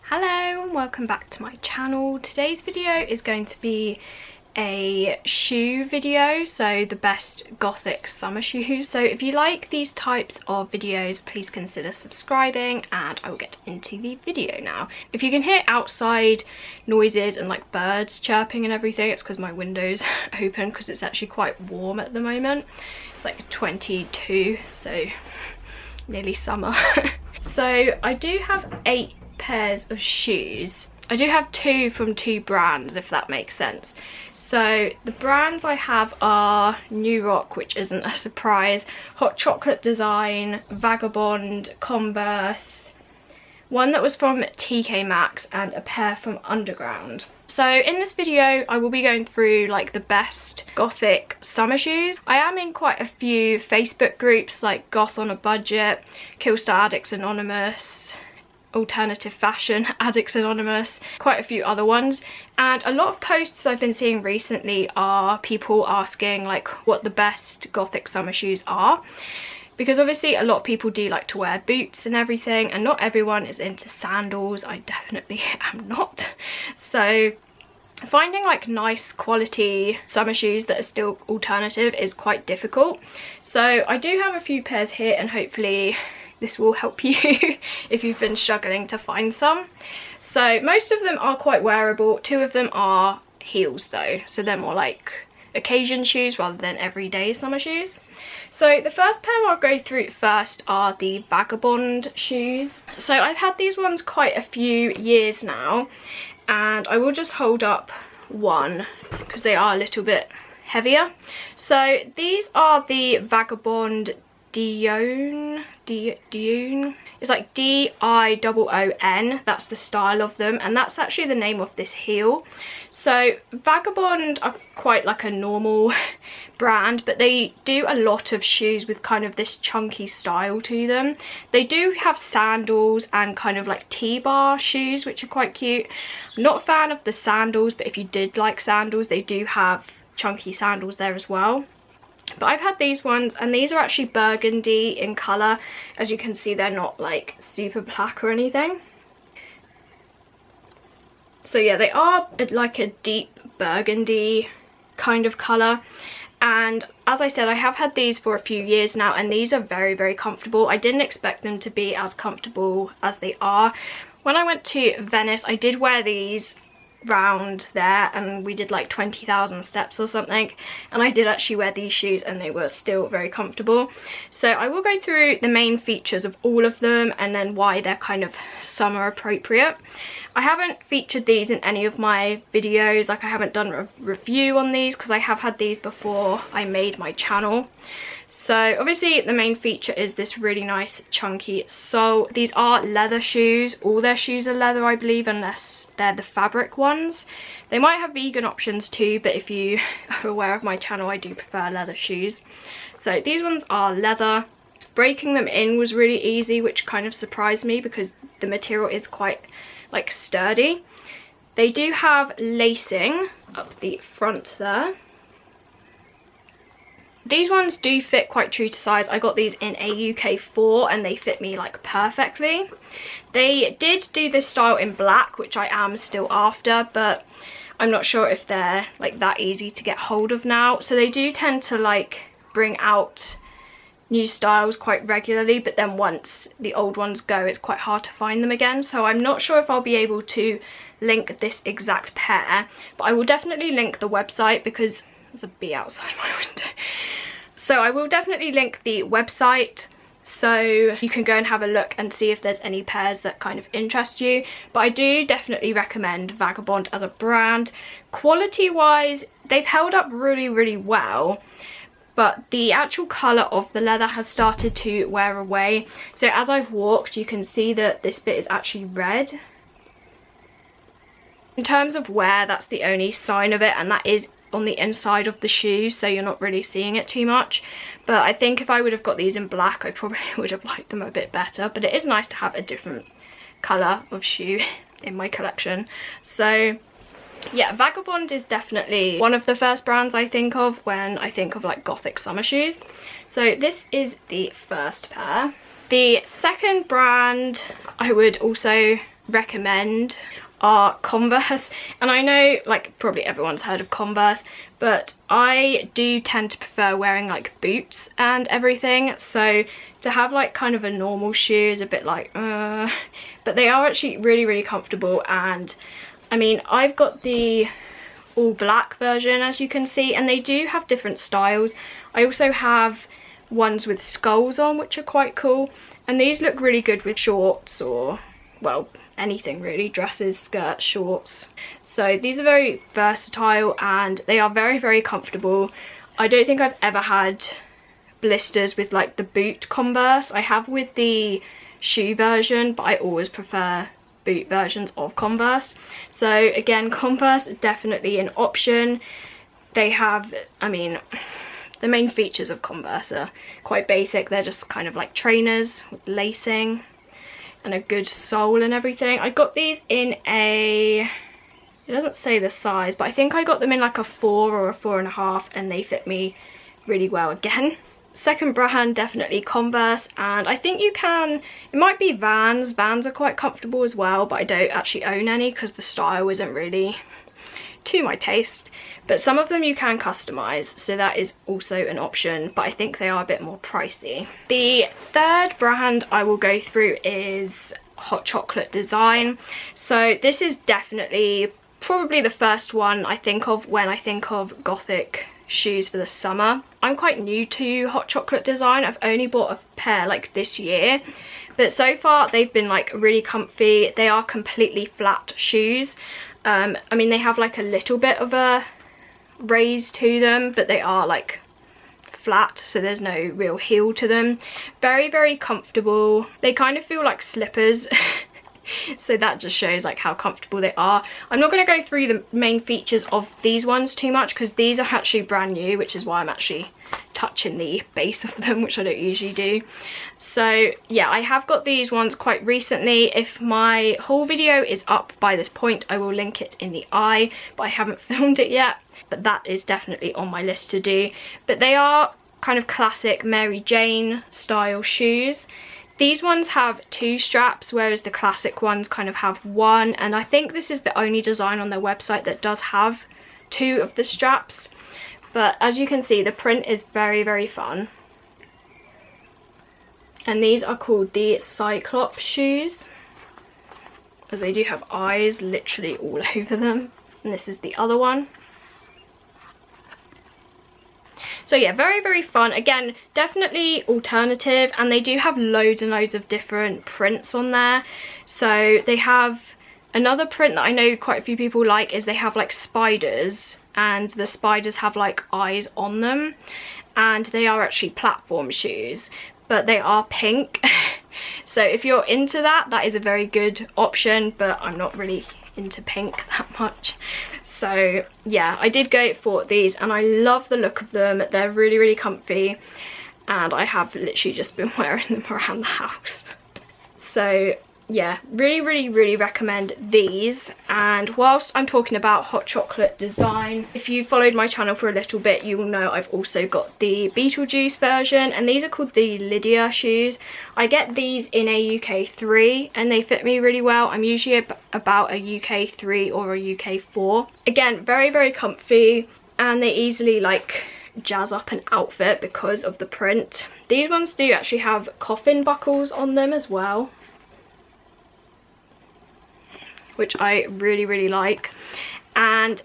Hello and welcome back to my channel. Today's video is going to be a shoe video, so the best Gothic summer shoes. So if you like these types of videos, please consider subscribing and I will get into the video now. If you can hear outside noises and like birds chirping and everything, it's because my window's open because it's actually quite warm at the moment. It's like 22, so nearly summer. So I do have 8 pairs of shoes. I do have 2 from 2 brands, if that makes sense. So the brands I have are New Rock, which isn't a surprise, Hot Chocolate Design, Vagabond, Converse, one that was from TK Maxx, and a pair from Underground. So in this video I will be going through like the best Gothic summer shoes. I am in quite a few Facebook groups like Goth on a Budget, Killstar Addicts Anonymous, Alternative Fashion Addicts Anonymous, quite a few other ones, and a lot of posts I've been seeing recently are people asking like what the best Gothic summer shoes are, because obviously a lot of people do like to wear boots and everything, and not everyone is into sandals. I definitely am not. So finding like nice quality summer shoes that are still alternative is quite difficult. So I do have a few pairs here and hopefully this will help you if you've been struggling to find some. So most of them are quite wearable. 2 of them are heels though, so they're more like occasion shoes rather than everyday summer shoes. So the first pair I'll go through first are the Vagabond shoes. So I've had these ones quite a few years now, and I will just hold up one because they are a little bit heavier. So these are the Vagabond Dion. It's like D-I-O-O-N, that's the style of them, and that's actually the name of this heel. So Vagabond are quite like a normal brand, but they do a lot of shoes with kind of this chunky style to them. They do have sandals and kind of like T-bar shoes, which are quite cute. I'm not a fan of the sandals, but if you did like sandals, they do have chunky sandals there as well. But I've had these ones, and these are actually burgundy in colour. As you can see, they're not like super black or anything. So yeah, they are like a deep burgundy kind of colour. And as I said, I have had these for a few years now, and these are very, very comfortable. I didn't expect them to be as comfortable as they are. When I went to Venice, I did wear these round there and we did like 20,000 steps or something, and I did actually wear these shoes and they were still very comfortable. So I will go through the main features of all of them and then why they're kind of summer appropriate. I haven't featured these in any of my videos, like I haven't done a review on these because I have had these before I made my channel. So obviously the main feature is this really nice chunky sole. These are leather shoes. All their shoes are leather, I believe, unless they're the fabric ones. They might have vegan options too, but if you are aware of my channel, I do prefer leather shoes. So these ones are leather. Breaking them in was really easy, which kind of surprised me because the material is quite like sturdy. They do have lacing up the front there. These ones do fit quite true to size. I got these in a UK 4 and they fit me like perfectly. They did do this style in black, which I am still after, but I'm not sure if they're like that easy to get hold of now. So they do tend to like bring out new styles quite regularly, but then once the old ones go, it's quite hard to find them again. So I'm not sure if I'll be able to link this exact pair, but I will definitely link the website because there's a bee outside my window. So I will definitely link the website so you can go and have a look and see if there's any pairs that kind of interest you. But I do definitely recommend Vagabond as a brand. Quality wise, they've held up really, really well, but the actual colour of the leather has started to wear away. So as I've walked, you can see that this bit is actually red. In terms of wear, that's the only sign of it, and that is on the inside of the shoe, so you're not really seeing it too much. But I think if I would have got these in black, I probably would have liked them a bit better. But it is nice to have a different colour of shoe in my collection. So yeah, Vagabond is definitely one of the first brands I think of when I think of like Gothic summer shoes. So this is the first pair. The second brand I would also recommend are Converse, and I know like probably everyone's heard of Converse, but I do tend to prefer wearing like boots and everything, so to have like kind of a normal shoe is a bit like but they are actually really comfortable. And I mean, I've got the all black version, as you can see, and they do have different styles. I also have ones with skulls on, which are quite cool, and these look really good with shorts, or well, anything really, dresses, skirts, shorts. So these are very versatile and they are very comfortable. I don't think I've ever had blisters with like the boot Converse. I have with the shoe version, but I always prefer boot versions of Converse. So again, Converse definitely an option. They have, I mean, the main features of Converse are quite basic. They're just kind of like trainers with lacing and a good sole and everything. I got these in a, it doesn't say the size, but I think I got them in like a 4 or a 4.5, and they fit me really well again. Second brand, definitely Converse, and I think you can, it might be Vans. Vans are quite comfortable as well, but I don't actually own any because the style isn't really to my taste. But some of them you can customize, so that is also an option, but I think they are a bit more pricey. The third brand I will go through is Hot Chocolate Design. So this is definitely probably the first one I think of when I think of Gothic shoes for the summer. I'm quite new to Hot Chocolate Design. I've only bought a pair like this year, but so far they've been like really comfy. They are completely flat shoes. I mean, they have like a little bit of a raise to them, but they are like flat, so there's no real heel to them. Very comfortable. They kind of feel like slippers so that just shows like how comfortable they are. I'm not going to go through the main features of these ones too much because these are actually brand new, which is why I'm actually touching the base of them, which I don't usually do. So yeah, I have got these ones quite recently. If my haul video is up by this point, I will link it in the eye, but I haven't filmed it yet. But that is definitely on my list to do. But they are kind of classic Mary Jane style shoes. These ones have 2 straps, whereas the classic ones kind of have 1, and I think this is the only design on their website that does have 2 of the straps. But as you can see, the print is very fun. And these are called the Cyclop Shoes, as they do have eyes literally all over them. And this is the other one. So yeah, very fun. Again, definitely alternative, and they do have loads and loads of different prints on there. So they have another print that I know quite a few people like, is they have like spiders, and the spiders have like eyes on them, and they are actually platform shoes, but they are pink. So if you're into that, that is a very good option, but I'm not really into pink that much. So yeah, I did go for these and I love the look of them. They're really comfy, and I have literally just been wearing them around the house. So yeah, really recommend these. And whilst I'm talking about Hot Chocolate Design, if you followed my channel for a little bit, you will know I've also got the Beetlejuice version, and these are called the Lidia shoes. I get these in a UK 3 and they fit me really well. I'm usually about a UK 3 or a UK 4. Again, very comfy, and they easily like jazz up an outfit because of the print. These ones do actually have coffin buckles on them as well, which I really like. And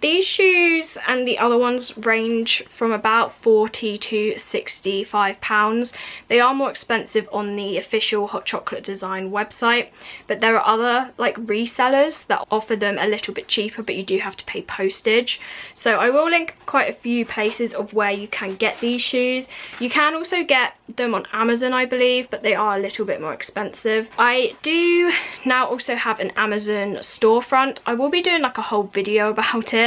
these shoes and the other ones range from about £40 to £65. They are more expensive on the official Hot Chocolate Design website, but there are other like resellers that offer them a little bit cheaper, but you do have to pay postage. So I will link quite a few places of where you can get these shoes. You can also get them on Amazon, I believe, but they are a little bit more expensive. I do now also have an Amazon storefront. I will be doing like a whole video about it.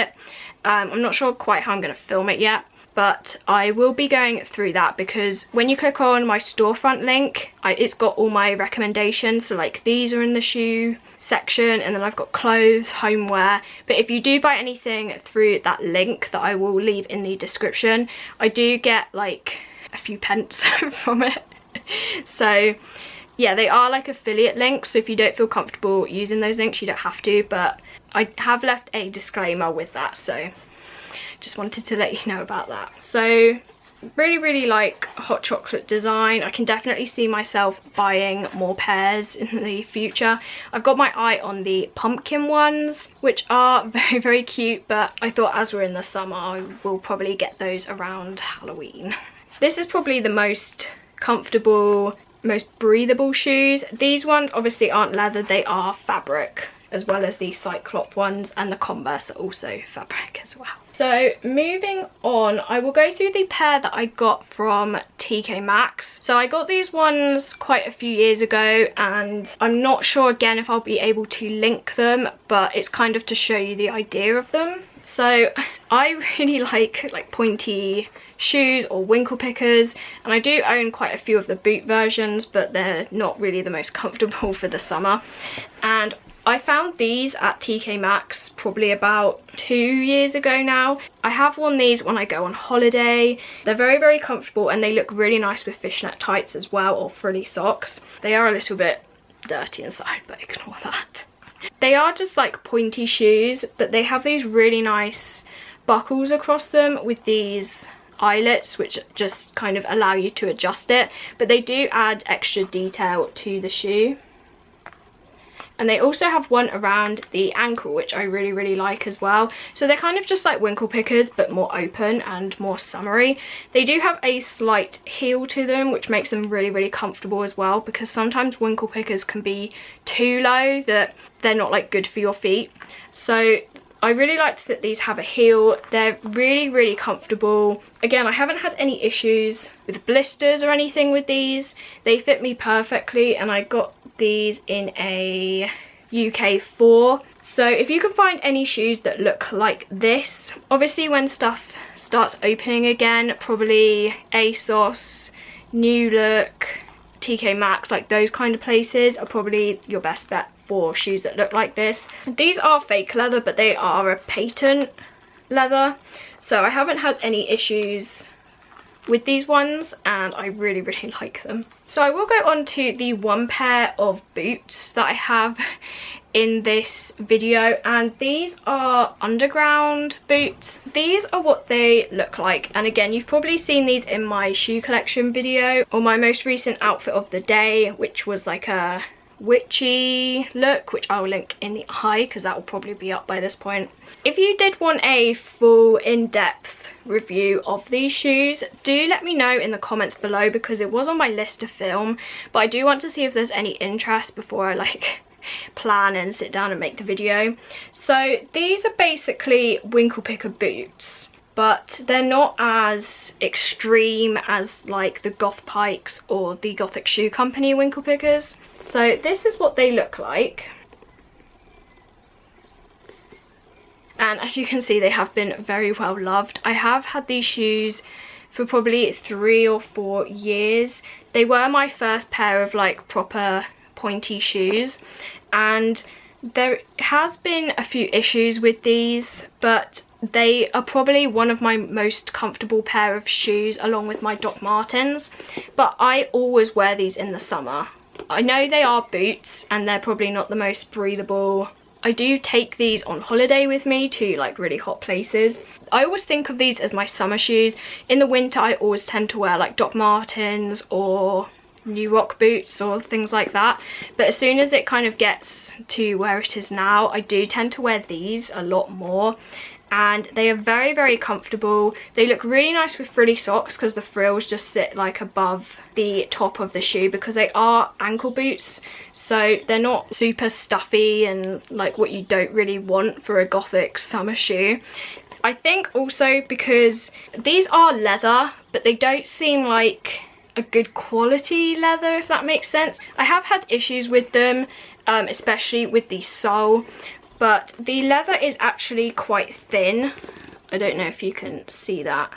I'm not sure quite how I'm going to film it yet, but I will be going through that, because when you click on my storefront link, it's got all my recommendations. So like these are in the shoe section, and then I've got clothes, homeware. But if you do buy anything through that link that I will leave in the description, I do get like a few pence from it. So yeah, they are like affiliate links, so if you don't feel comfortable using those links, you don't have to, but I have left a disclaimer with that, so just wanted to let you know about that. So really like hot chocolate design. I can definitely see myself buying more pairs in the future. I've got my eye on the pumpkin ones, which are very cute, but I thought as we're in the summer, I will probably get those around Halloween. This is probably the most comfortable, most breathable shoes. These ones obviously aren't leather, they are fabric, as well as the Cyclop ones, and the Converse are also fabric as well. So moving on, I will go through the pair that I got from TK Maxx. So I got these ones quite a few years ago, and I'm not sure again if I'll be able to link them, but it's kind of to show you the idea of them. So I really like pointy shoes or winkle pickers, and I do own quite a few of the boot versions, but they're not really the most comfortable for the summer. And I found these at TK Maxx probably about 2 years ago now. I have worn these when I go on holiday. They're very comfortable, and they look really nice with fishnet tights as well, or frilly socks. They are a little bit dirty inside, but ignore that. They are just like pointy shoes, but they have these really nice buckles across them with these eyelets, which just kind of allow you to adjust it, but they do add extra detail to the shoe. And they also have one around the ankle, which I really like as well. So they're kind of just like winkle pickers, but more open and more summery. They do have a slight heel to them, which makes them really comfortable as well, because sometimes winkle pickers can be too low that they're not like good for your feet. So I really liked that these have a heel. They're really comfortable. Again, I haven't had any issues with blisters or anything with these. They fit me perfectly, and I got these in a UK 4. So if you can find any shoes that look like this, obviously when stuff starts opening again, probably ASOS, New Look, TK Maxx, like those kind of places are probably your best bet for shoes that look like this. These are fake leather, but they are a patent leather, so I haven't had any issues with these ones, and I really like them. So I will go on to the one pair of boots that I have in this video, and these are underground boots. These are what they look like, and again, you've probably seen these in my shoe collection video, or my most recent outfit of the day, which was like a witchy look, which I'll link in the eye because that will probably be up by this point. If you did want a full in-depth review of these shoes, do let me know in the comments below, because it was on my list to film, but I do want to see if there's any interest before I like plan and sit down and make the video. So these are basically winkle picker boots, but they're not as extreme as like the Goth Pikes or the Gothic Shoe Company winkle pickers. So this is what they look like. And as you can see, they have been very well loved. I have had these shoes for probably 3 or 4 years. They were my first pair of like proper pointy shoes, and there has been a few issues with these, but they are probably one of my most comfortable pair of shoes along with my Doc Martens. But I always wear these in the summer. I know they are boots and they're probably not the most breathable. I do take these on holiday with me to like really hot places. I always think of these as my summer shoes. In the winter I always tend to wear like Doc Martens or New Rock boots or things like that, but as soon as it kind of gets to where it is now, I do tend to wear these a lot more, and they are very comfortable. They look really nice with frilly socks because the frills just sit like above the top of the shoe, because they are ankle boots, so they're not super stuffy and like what you don't really want for a Gothic summer shoe. I think also because these are leather, but they don't seem like a good quality leather, if that makes sense. I have had issues with them, especially with the sole, but the leather is actually quite thin. I don't know if you can see that.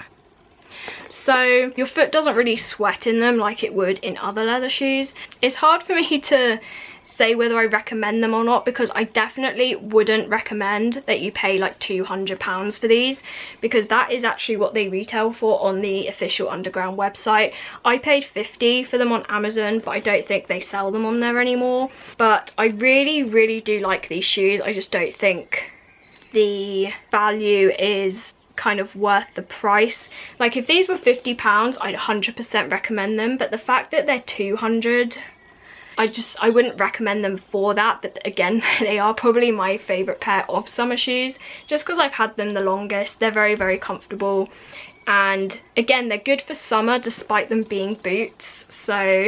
so your foot doesn't really sweat in them like it would in other leather shoes. It's hard for me to say whether I recommend them or not, because I definitely wouldn't recommend that you pay like £200 for these, because that is actually what they retail for on the official Underground website. I paid £50 for them on Amazon, but I don't think they sell them on there anymore. But I really do like these shoes. I just don't think the value is kind of worth the price. Like if these were £50, I'd 100% recommend them, but the fact that they're 200, I wouldn't recommend them for that. But again, they are probably my favorite pair of summer shoes, just because I've had them the longest. They're very comfortable, and again, they're good for summer despite them being boots. So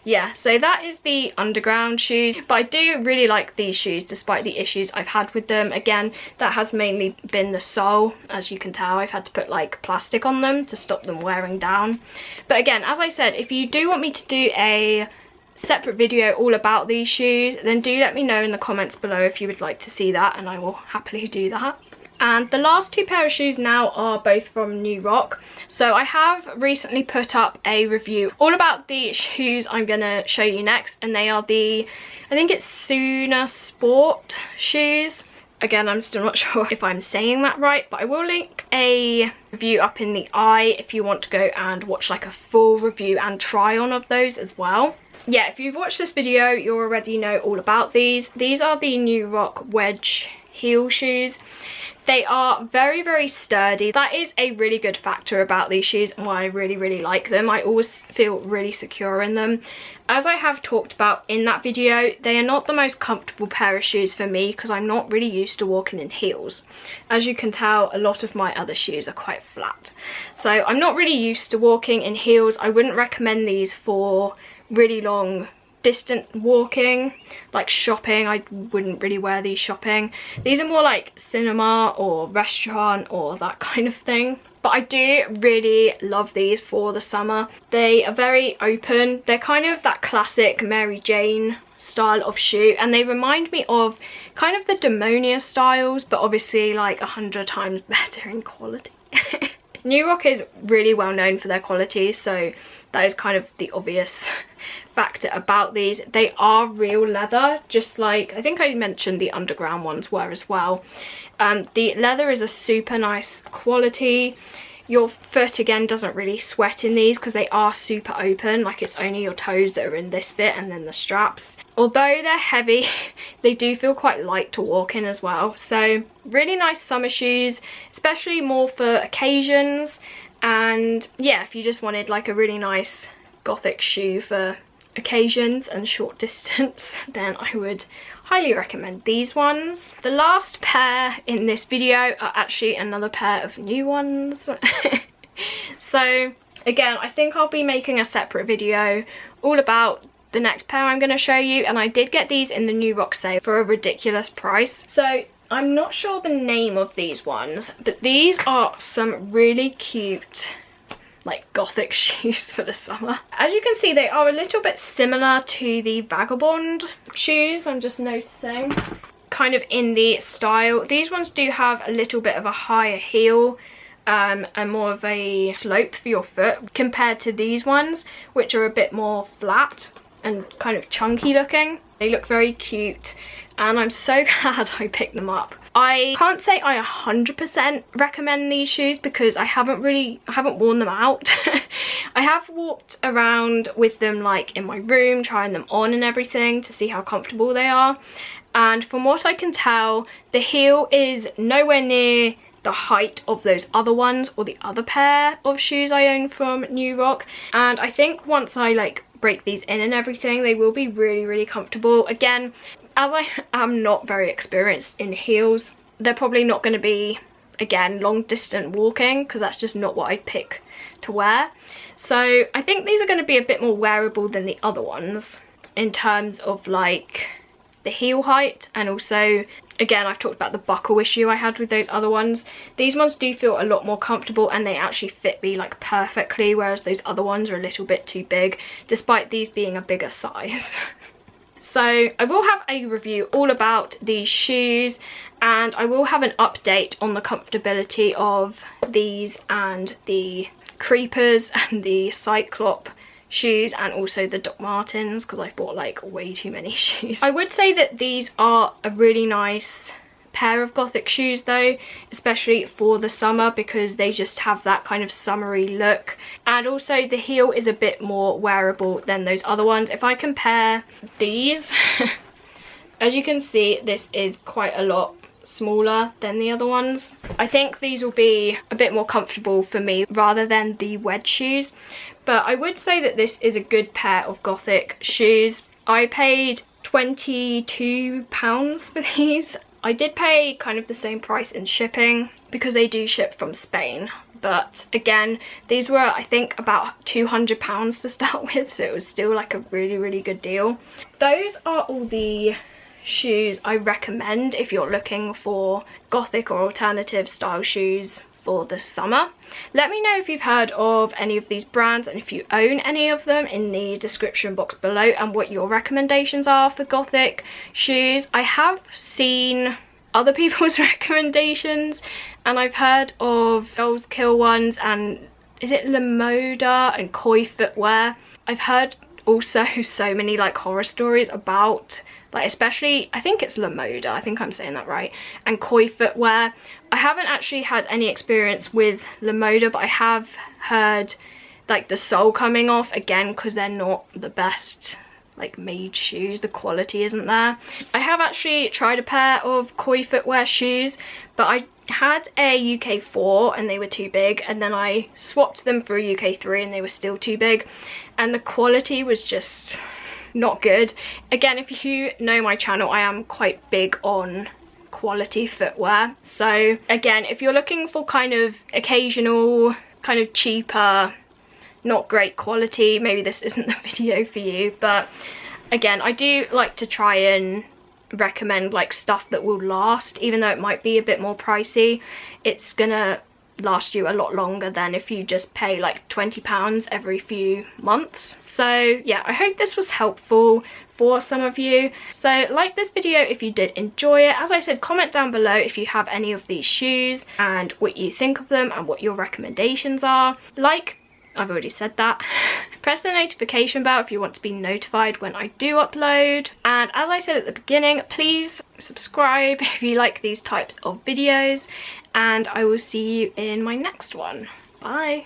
yeah, so that is the Underground shoes. But I do really like these shoes despite the issues I've had with them. Again, that has mainly been the sole. As you can tell, I've had to put like plastic on them to stop them wearing down. But again, as I said, if you do want me to do a separate video all about these shoes, then do let me know in the comments below if you would like to see that, and I will happily do that. And the last two pair of shoes now are both from New Rock. So I have recently put up a review all about the shoes I'm going to show you next, and they are the, I think it's Cuna Sport shoes. Again, I'm still not sure if I'm saying that right, but I will link a review up in the eye if you want to go and watch like a full review and try on of those as well. Yeah, if you've watched this video, you already know all about these. These are the New Rock wedge heel shoes. They are very sturdy. That is a really good factor about these shoes and why I really like them. I always feel really secure in them. As I have talked about in that video, they are not the most comfortable pair of shoes for me because I'm not really used to walking in heels. As you can tell, a lot of my other shoes are quite flat. So I'm not really used to walking in heels. I wouldn't recommend these for really long distant walking, like shopping. I wouldn't really wear these shopping. These are more like cinema or restaurant or that kind of thing. But I do really love these for the summer. They are very open. They're kind of that classic Mary Jane style of shoe, and they remind me of kind of the Demonia styles, but obviously like 100 times better in quality. New Rock is really well known for their quality, so that is kind of the obvious factor about these. They are real leather, just like I think I mentioned the Underground ones were as well. The leather is a super nice quality. Your foot again doesn't really sweat in these because they are super open, like it's only your toes that are in this bit and then the straps. Although they're heavy, they do feel quite light to walk in as well. So really nice summer shoes, especially more for occasions. And yeah, if you just wanted like a really nice Gothic shoe for occasions and short distance, then I would highly recommend these ones. The last pair in this video are actually another pair of new ones. So again, I think I'll be making a separate video all about the next pair I'm going to show you, and I did get these in the New Rock sale for a ridiculous price. So I'm not sure the name of these ones, but these are some really cute like Gothic shoes for the summer. As you can see, they are a little bit similar to the Vagabond shoes, I'm just noticing, kind of in the style. These ones do have a little bit of a higher heel and more of a slope for your foot compared to these ones, which are a bit more flat and kind of chunky looking. They look very cute, and I'm so glad I picked them up. I can't say I 100% recommend these shoes because I haven't worn them out. I have walked around with them like in my room, trying them on and everything to see how comfortable they are. And from what I can tell, the heel is nowhere near the height of those other ones or the other pair of shoes I own from New Rock. And I think once I like break these in and everything, they will be really comfortable. Again, as I am not very experienced in heels, they're probably not going to be, again, long distance walking because that's just not what I'd pick to wear. So I think these are going to be a bit more wearable than the other ones in terms of like the heel height, and also again, I've talked about the buckle issue I had with those other ones. These ones do feel a lot more comfortable and they actually fit me like perfectly, whereas those other ones are a little bit too big, despite these being a bigger size. So I will have a review all about these shoes, and I will have an update on the comfortability of these and the Creepers and the Cyclop shoes, and also the Doc Martens, because I've bought like way too many shoes. I would say that these are a really nice pair of Gothic shoes though, especially for the summer, because they just have that kind of summery look, and also the heel is a bit more wearable than those other ones. If I compare these as you can see, this is quite a lot smaller than the other ones. I think these will be a bit more comfortable for me rather than the wedge shoes, but I would say that this is a good pair of Gothic shoes. I paid £22 for these. I did pay kind of the same price in shipping because they do ship from Spain, but again, these were I think about £200 to start with, so it was still like a really good deal. Those are all the shoes I recommend if you're looking for Gothic or alternative style shoes for the summer. Let me know if you've heard of any of these brands and if you own any of them in the description box below, and what your recommendations are for Gothic shoes. I have seen other people's recommendations, and I've heard of Dolls Kill ones, and is it Lamoda and Koi footwear. I've heard also so many like horror stories about, like, especially I think it's Lamoda, I think I'm saying that right, and Koi footwear. I haven't actually had any experience with Lamoda, but I have heard like the sole coming off again, because they're not the best like made shoes, the quality isn't there. I have actually tried a pair of Koi footwear shoes, but I had a UK 4 and they were too big, and then I swapped them for a UK 3 and they were still too big, and the quality was just not good. Again, if you know my channel, I am quite big on quality footwear, so again, if you're looking for kind of occasional, kind of cheaper, not great quality, maybe this isn't the video for you. But again, I do like to try and recommend like stuff that will last, even though it might be a bit more pricey. It's gonna last you a lot longer than if you just pay like £20 every few months. So yeah, I hope this was helpful for some of you. So like this video if you did enjoy it. As I said, comment down below if you have any of these shoes and what you think of them and what your recommendations are. Like, I've already said that. Press the notification bell if you want to be notified when I do upload. And as I said at the beginning, please subscribe if you like these types of videos, and I will see you in my next one. Bye.